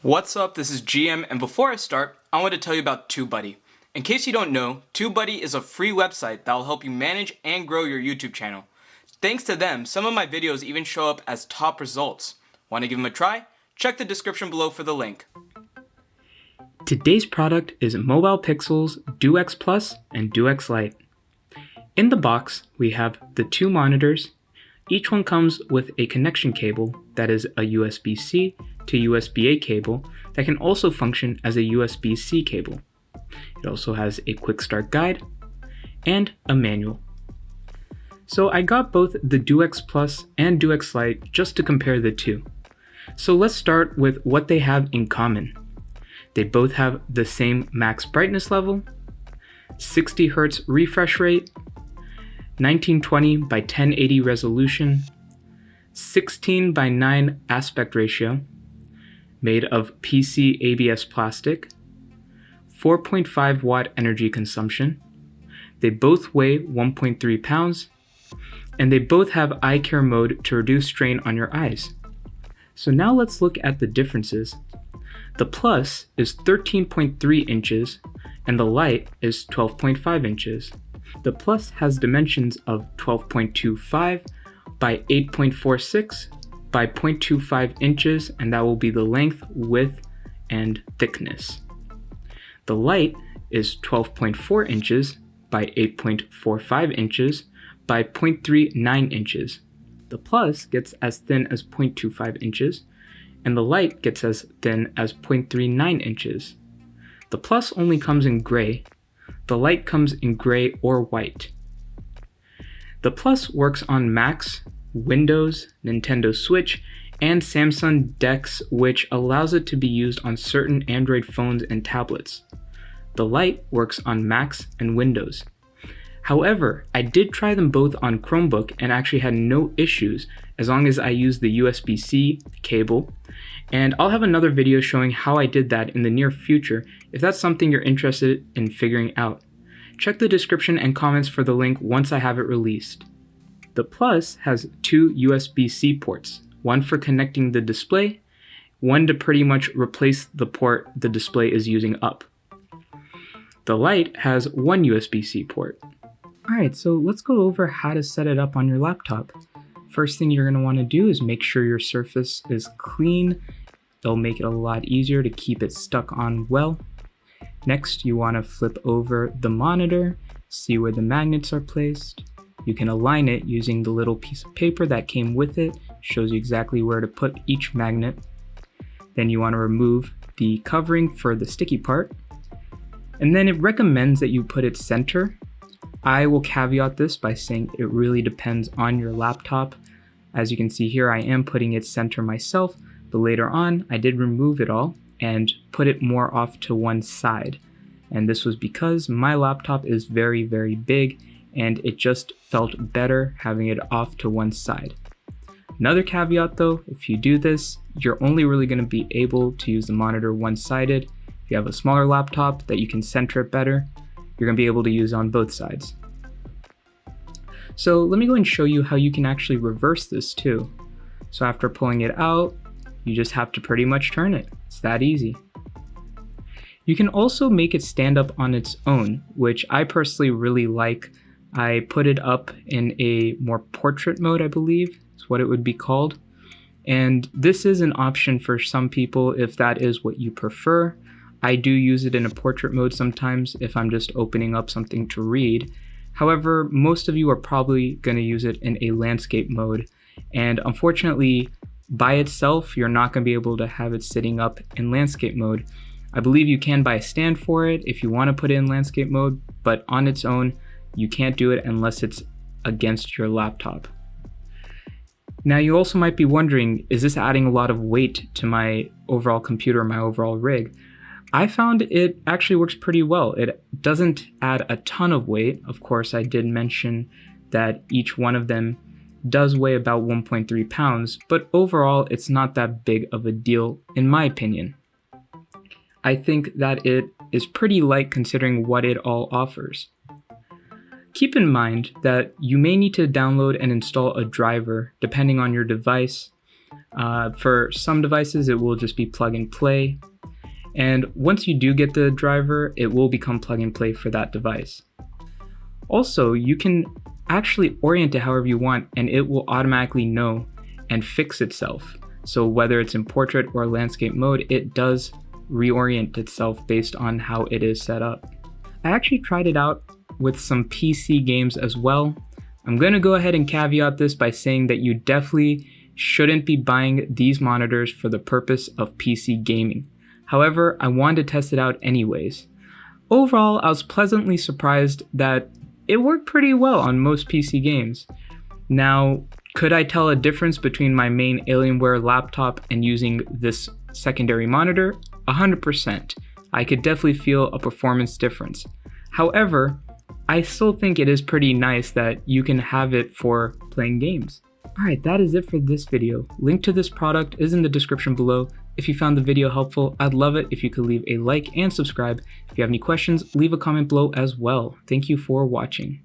What's up, this is GM, and before I start, I want to tell you about TubeBuddy. In case you don't know, TubeBuddy is a free website that will help you manage and grow your YouTube channel. Thanks to them, some of my videos even show up as top results. Want to give them a try? Check the description below for the link. Today's product is Mobile Pixel's Duex Plus and Duex Lite. In the box, we have the two monitors. Each one comes with a connection cable that is a USB-C to USB-A cable that can also function as a USB-C cable. It also has a quick start guide and a manual. So I got both the Duex Plus and Duex Lite just to compare the two. So let's start with what they have in common. They both have the same max brightness level, 60 Hertz refresh rate, 1920 by 1080 resolution, 16 by 9 aspect ratio, made of PC ABS plastic, 4.5 watt energy consumption. They both weigh 1.3 pounds, and they both have eye care mode to reduce strain on your eyes. So now let's look at the differences. The Plus is 13.3 inches, and the Lite is 12.5 inches. The Plus has dimensions of 12.25 by 8.46 by 0.25 inches, and that will be the length, width, and thickness. The Lite is 12.4 inches by 8.45 inches by 0.39 inches. The Plus gets as thin as 0.25 inches, and the Lite gets as thin as 0.39 inches. The Plus only comes in gray. The Lite comes in gray or white. The Plus works on Macs, Windows, Nintendo Switch, and Samsung DeX, which allows it to be used on certain Android phones and tablets. The Lite works on Macs and Windows. However, I did try them both on Chromebook and actually had no issues as long as I used the USB-C cable, and I'll have another video showing how I did that in the near future if that's something you're interested in figuring out. Check the description and comments for the link once I have it released. The Plus has two USB-C ports, one for connecting the display, one to pretty much replace the port the display is using up. The Lite has one USB-C port. Alright, so let's go over how to set it up on your laptop. First thing you're going to want to do is make sure your surface is clean. It'll make it a lot easier to keep it stuck on well. Next, you want to flip over the monitor, see where the magnets are placed. You can align it using the little piece of paper that came with it. Shows you exactly where to put each magnet. Then you want to remove the covering for the sticky part. And then it recommends that you put it center. I will caveat this by saying it really depends on your laptop. As you can see here, I am putting it center myself, but later on I did remove it all and put it more off to one side. And this was because my laptop is very, very big and it just felt better having it off to one side. Another caveat though, if you do this, you're only really going to be able to use the monitor one-sided. If you have a smaller laptop that you can center it better, you're going to be able to use on both sides. So let me go and show you how you can actually reverse this too. So after pulling it out, you just have to pretty much turn it. It's that easy. You can also make it stand up on its own, which I personally really like. I put it up in a more portrait mode, I believe is what it would be called. And this is an option for some people if that is what you prefer. I do use it in a portrait mode sometimes if I'm just opening up something to read. However, most of you are probably going to use it in a landscape mode. And unfortunately, by itself, you're not going to be able to have it sitting up in landscape mode. I believe you can buy a stand for it if you want to put it in landscape mode, but on its own, you can't do it unless it's against your laptop. Now you also might be wondering, is this adding a lot of weight to my overall computer, my overall rig? I found it actually works pretty well. It doesn't add a ton of weight. Of course, I did mention that each one of them does weigh about 1.3 pounds, but overall it's not that big of a deal in my opinion. I think that it is pretty light considering what it all offers. keep in mind that you may need to download and install a driver depending on your device. For some devices, it will just be plug and play. And once you do get the driver, it will become plug and play for that device. Also, you can actually orient it however you want, and it will automatically know and fix itself. So whether it's in portrait or landscape mode, it does reorient itself based on how it is set up. I actually tried it out with some PC games as well. I'm going to go ahead and caveat this by saying that you definitely shouldn't be buying these monitors for the purpose of PC gaming. However, I wanted to test it out anyways. Overall, I was pleasantly surprised that it worked pretty well on most PC games. Now, could I tell a difference between my main Alienware laptop and using this secondary monitor? 100%. I could definitely feel a performance difference. However, I still think it is pretty nice that you can have it for playing games. Alright, that is it for this video. Link to this product is in the description below. If you found the video helpful, I'd love it if you could leave a like and subscribe. If you have any questions, leave a comment below as well. Thank you for watching.